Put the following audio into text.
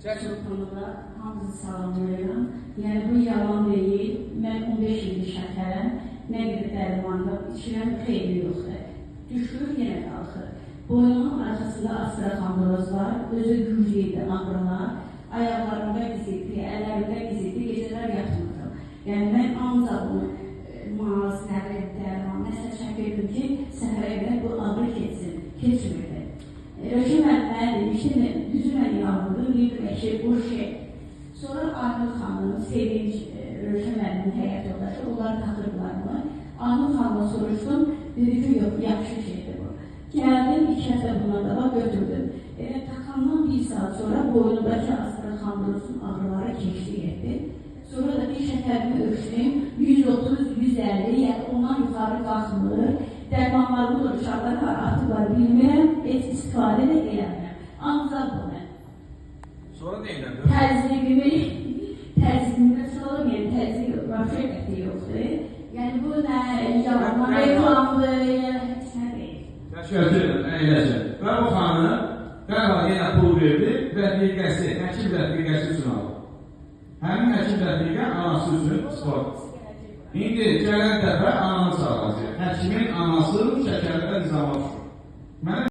Çırpınıda hamısı salamlayıram. Yəni bu yalan deyil. Mən 15 ildir şəkərəm. Nə qədər dərmanda içirəm, xeyri yoxdur. Düşür, yenə qalxır. Boynumun arxasında astraxandroz var. Özü güclüydü ağrılar. Ayaqlarımda gizildi, əllərimdə gizildi. Gecələr yatmırdım. Yəni mən ancaq bunu mağaz, nəvə, dərman, nəsə çəkirdim ki, səhərə qədər bu ağrı keçsin. Keçmirdi. Röşen mənə demişdi, düzü mən yağmurdu, bir şey, bu şey. Sonra Aynur xanım, Sevinç, Röşen mənim həyat yoldaşı, onlar taxırdılar mı? Aynur xanımla soruşdum, dedi ki, yox, yaxşı şeydir bu. Gəldim, 2 həftə buna da götürdüm. Taxandan 1 saat sonra boynumdakı astraxandrozun ağrıları keçdi getdi. Sonra da bir şəkərimi ölçdüm, 130-150, yəni ondan yuxarı qalxmır. Dərmanlarımı da uşaqlar artıqlar bilmirəm, heç istifadə də eləmirəm. Ancaq bu mən. Sonra nə elədi? Təzyiqimdə salım, yəni təzyiq rafşəkəti yoxdur. Yəni bu nə yalanma, reklamdır, heç nə deyil. Təşəkkür edirəm, əyləşək. Və bu xanım dərhal yenə pul verdi, rəfiqəsi, həkim rəfiqəsi üçün aldı. Həmin həkim rəfiqə anası üçün sport. İndi gələn dəfə ananı çağıracaq. Həkimin anası şəkərdə nizama düşür.